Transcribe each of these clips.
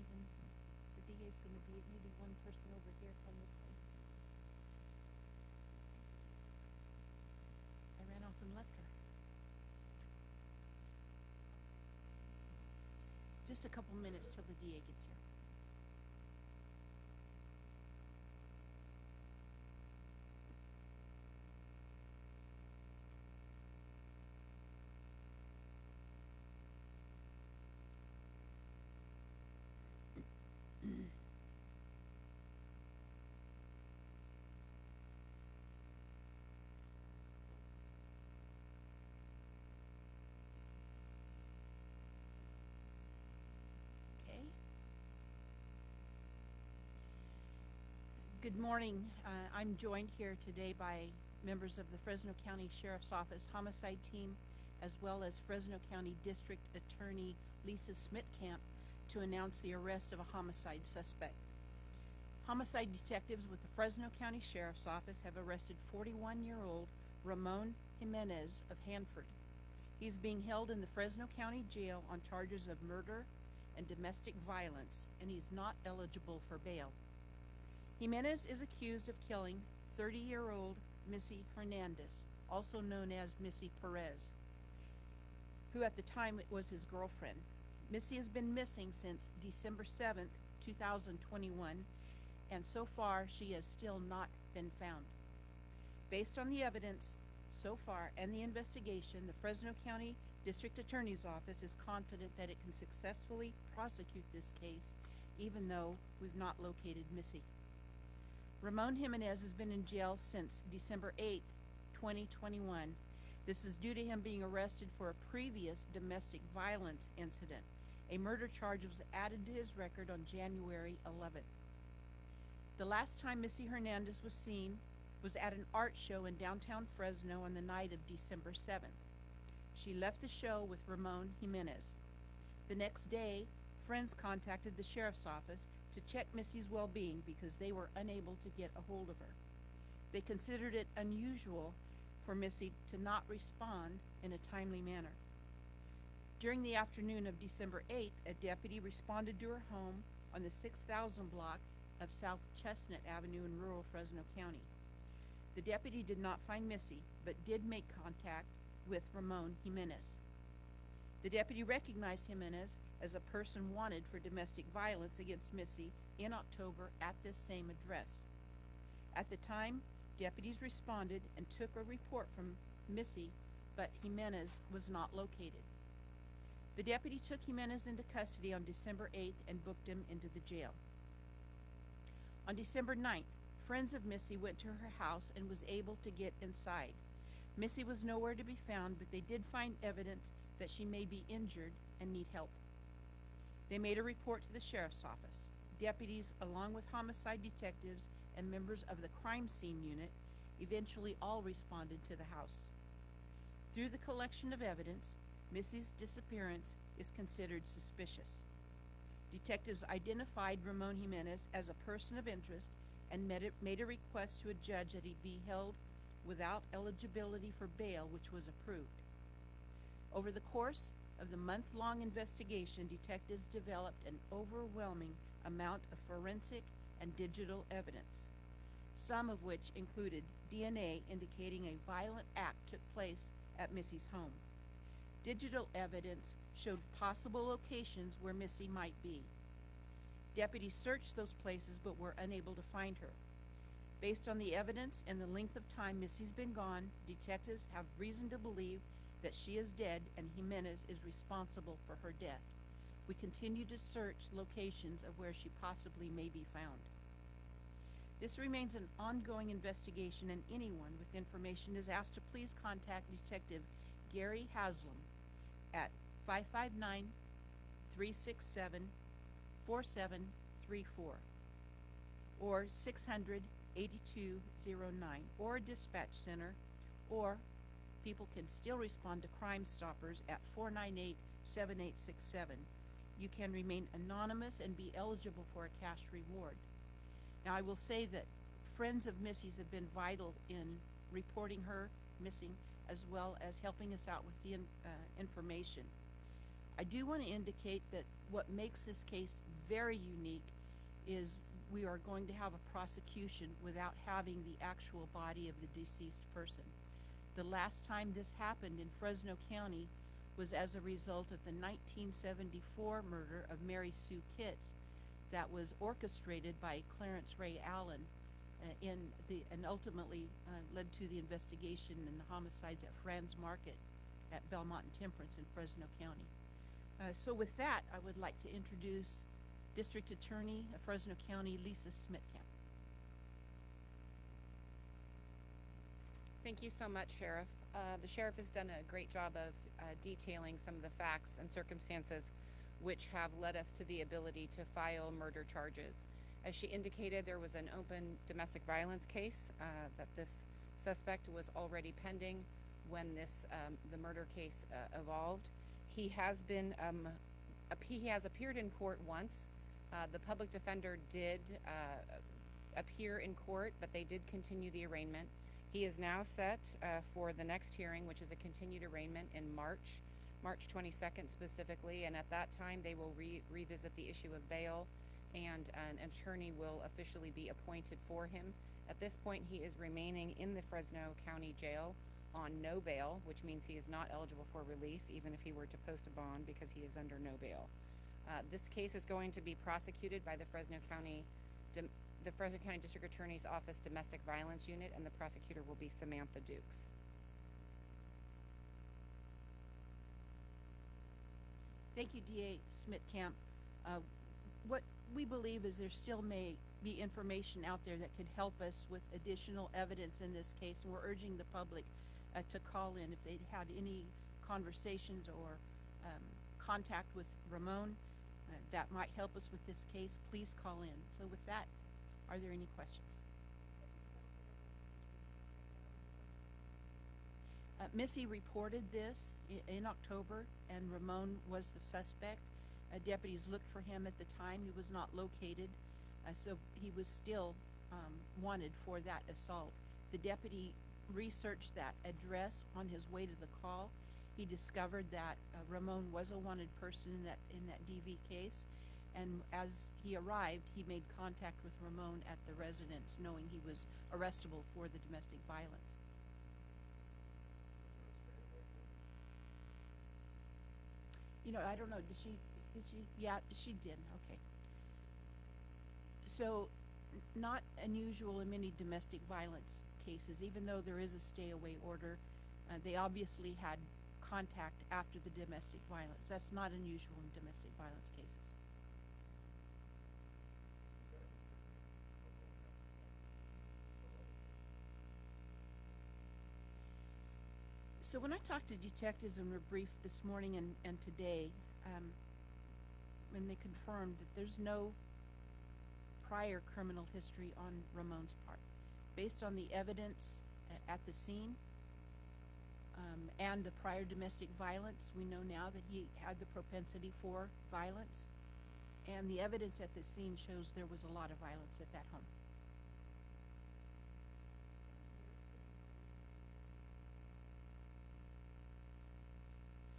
even, the DA's gonna be needing one person over here on this side. I ran off and left her. Just a couple minutes till the DA gets here. Okay. Good morning. I'm joined here today by members of the Fresno County Sheriff's Office Homicide Team, as well as Fresno County District Attorney Lisa Smitkamp, to announce the arrest of a homicide suspect. Homicide detectives with the Fresno County Sheriff's Office have arrested 41-year-old Ramon Jimenez of Hanford. He's being held in the Fresno County Jail on charges of murder and domestic violence, and he's not eligible for bail. Jimenez is accused of killing 30-year-old Missy Hernandez, also known as Missy Perez, who at the time was his girlfriend. Missy has been missing since December 7th, 2021, and so far she has still not been found. Based on the evidence so far and the investigation, the Fresno County District Attorney's Office is confident that it can successfully prosecute this case, even though we've not located Missy. Ramon Jimenez has been in jail since December 8th, 2021. This is due to him being arrested for a previous domestic violence incident. A murder charge was added to his record on January 11th. The last time Missy Hernandez was seen was at an art show in downtown Fresno on the night of December 7th. She left the show with Ramon Jimenez. The next day, friends contacted the sheriff's office to check Missy's well-being because they were unable to get a hold of her. They considered it unusual for Missy to not respond in a timely manner. During the afternoon of December 8th, a deputy responded to her home on the 6000 block of South Chestnut Avenue in rural Fresno County. The deputy did not find Missy, but did make contact with Ramon Jimenez. The deputy recognized Jimenez as a person wanted for domestic violence against Missy in October at this same address. At the time, deputies responded and took a report from Missy, but Jimenez was not located. The deputy took Jimenez into custody on December 8th and booked him into the jail. On December 9th, friends of Missy went to her house and was able to get inside. Missy was nowhere to be found, but they did find evidence that she may be injured and need help. They made a report to the sheriff's office. Deputies, along with homicide detectives and members of the crime scene unit, eventually all responded to the house. Through the collection of evidence, Missy's disappearance is considered suspicious. Detectives identified Ramon Jimenez as a person of interest and made a request to a judge that he be held without eligibility for bail, which was approved. Over the course of the month-long investigation, detectives developed an overwhelming amount of forensic and digital evidence, some of which included DNA indicating a violent act took place at Missy's home. Digital evidence showed possible locations where Missy might be. Deputies searched those places but were unable to find her. Based on the evidence and the length of time Missy's been gone, detectives have reason to believe that she is dead and Jimenez is responsible for her death. We continue to search locations of where she possibly may be found. This remains an ongoing investigation, and anyone with information is asked to please contact Detective Gary Haslam at 559-367-4734 or 600-8209, or Dispatch Center, or people can still respond to Crime Stoppers at 498-7867. You can remain anonymous and be eligible for a cash reward. Now, I will say that friends of Missy's have been vital in reporting her missing, as well as helping us out with the information. I do want to indicate that what makes this case very unique is we are going to have a prosecution without having the actual body of the deceased person. The last time this happened in Fresno County was as a result of the 1974 murder of Mary Sue Kitts that was orchestrated by Clarence Ray Allen and ultimately led to the investigation and the homicides at Franz Market at Belmont and Temperance in Fresno County. So with that, I would like to introduce District Attorney of Fresno County, Lisa Smitkamp. Thank you so much, Sheriff. The Sheriff has done a great job of detailing some of the facts and circumstances which have led us to the ability to file murder charges. As she indicated, there was an open domestic violence case that this suspect was already pending when the murder case evolved. He has appeared in court once. The public defender did appear in court, but they did continue the arraignment. He is now set for the next hearing, which is a continued arraignment in March 22nd specifically, and at that time they will revisit the issue of bail, and an attorney will officially be appointed for him. At this point, he is remaining in the Fresno County Jail on no bail, which means he is not eligible for release, even if he were to post a bond, because he is under no bail. This case is going to be prosecuted by the Fresno County District Attorney's Office Domestic Violence Unit, and the prosecutor will be Samantha Dukes. Thank you, DA Smitkamp. What we believe is there still may be information out there that could help us with additional evidence in this case, and we're urging the public to call in if they'd had any conversations or contact with Ramon that might help us with this case. Please call in. So with that, are there any questions? Missy reported this in October, and Ramon was the suspect. Deputies looked for him at the time. He was not located, so he was still wanted for that assault. The deputy researched that address on his way to the call. He discovered that Ramon was a wanted person in that DV case, and as he arrived, he made contact with Ramon at the residence, knowing he was arrestable for the domestic violence. I don't know, did she? Yeah, she did, okay. So, not unusual in many domestic violence cases, even though there is a stay-away order, they obviously had contact after the domestic violence. That's not unusual in domestic violence cases. So when I talked to detectives and were briefed this morning and today, when they confirmed that there's no prior criminal history on Ramon's part. Based on the evidence at the scene and the prior domestic violence, we know now that he had the propensity for violence, and the evidence at the scene shows there was a lot of violence at that home.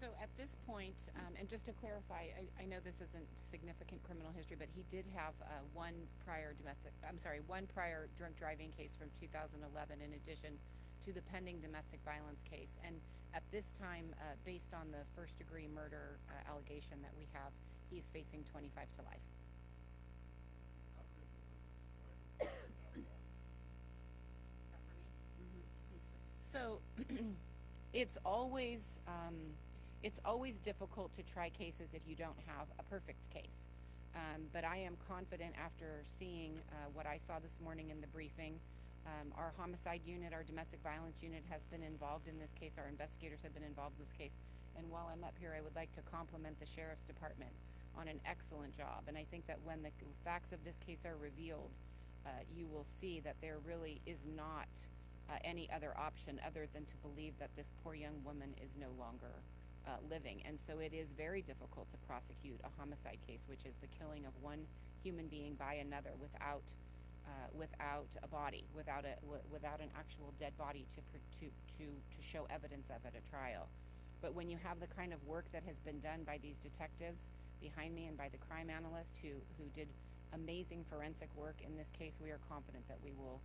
So at this point, and just to clarify, I know this isn't significant criminal history, but he did have one prior drunk driving case from 2011 in addition to the pending domestic violence case. And at this time, based on the first degree murder allegation that we have, he's facing 25 to life. So it's always difficult to try cases if you don't have a perfect case. But I am confident after seeing what I saw this morning in the briefing. Our homicide unit, our domestic violence unit has been involved in this case. Our investigators have been involved in this case. And while I'm up here, I would like to compliment the Sheriff's Department on an excellent job. And I think that when the facts of this case are revealed, you will see that there really is not any other option other than to believe that this poor young woman is no longer living. And so it is very difficult to prosecute a homicide case, which is the killing of one human being by another without a body, without an actual dead body to show evidence of at a trial. But when you have the kind of work that has been done by these detectives behind me and by the crime analyst who did amazing forensic work in this case, we are confident that we will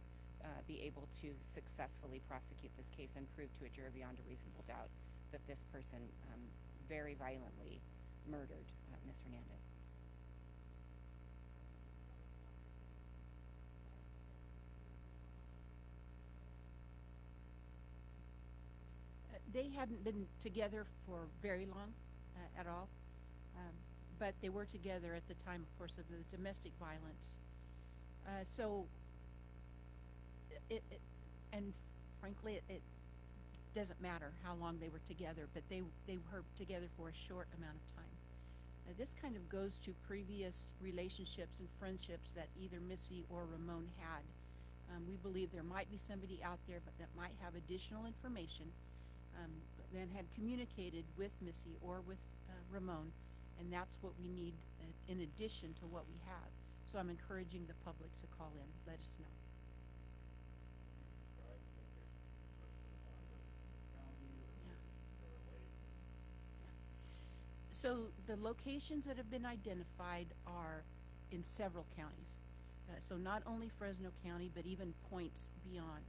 be able to successfully prosecute this case and prove to a jury beyond a reasonable doubt that this person very violently murdered Ms. Hernandez. They hadn't been together for very long at all, um, but they were together at the time, of course, of the domestic violence. So, and frankly, it doesn't matter how long they were together, but they were together for a short amount of time. This kind of goes to previous relationships and friendships that either Missy or Ramon had. We believe there might be somebody out there, but that might have additional information than had communicated with Missy or with Ramon, and that's what we need in addition to what we have. So I'm encouraging the public to call in, let us know. So the locations that have been identified are in several counties. So not only Fresno County, but even points beyond.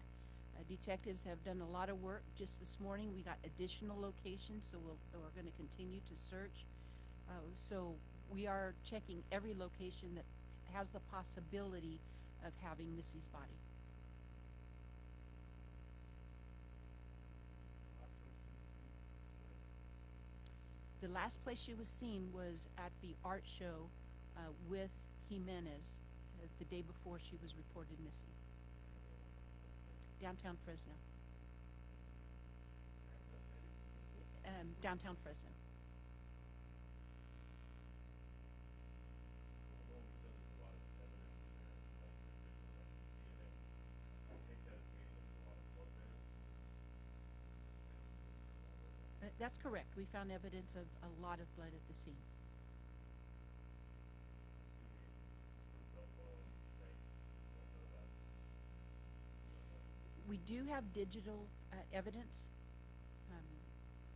Detectives have done a lot of work. Just this morning, we got additional locations, so we're going to continue to search. So we are checking every location that has the possibility of having Missy's body. The last place she was seen was at the art show with Jimenez the day before she was reported missing. Downtown Fresno. Downtown Fresno. That's correct. We found evidence of a lot of blood at the scene. We do have digital evidence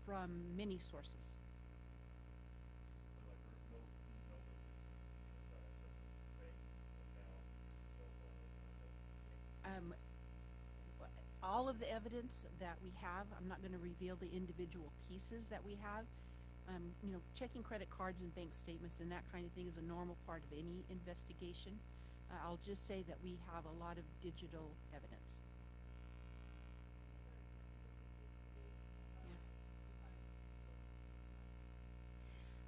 from many sources. All of the evidence that we have, I'm not going to reveal the individual pieces that we have. Checking credit cards and bank statements and that kind of thing is a normal part of any investigation. I'll just say that we have a lot of digital evidence.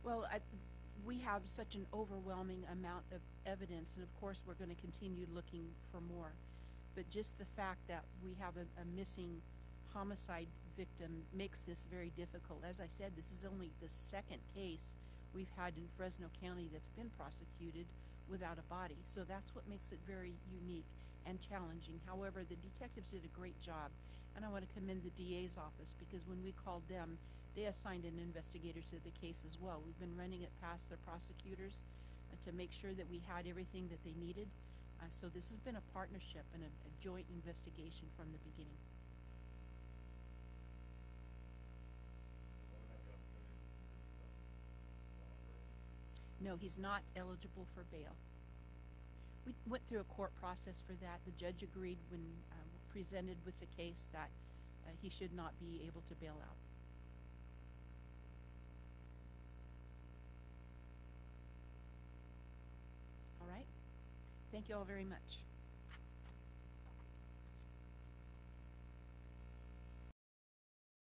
Well, we have such an overwhelming amount of evidence, and of course we're going to continue looking for more. But just the fact that we have a missing homicide victim makes this very difficult. As I said, this is only the second case we've had in Fresno County that's been prosecuted without a body. So that's what makes it very unique and challenging. However, the detectives did a great job, and I want to commend the DA's office, because when we called them, they assigned an investigator to the case as well. We've been running it past the prosecutors to make sure that we had everything that they needed. So this has been a partnership and a joint investigation from the beginning. No, he's not eligible for bail. We went through a court process for that. The judge agreed when presented with the case that he should not be able to bail out. All right. Thank you all very much.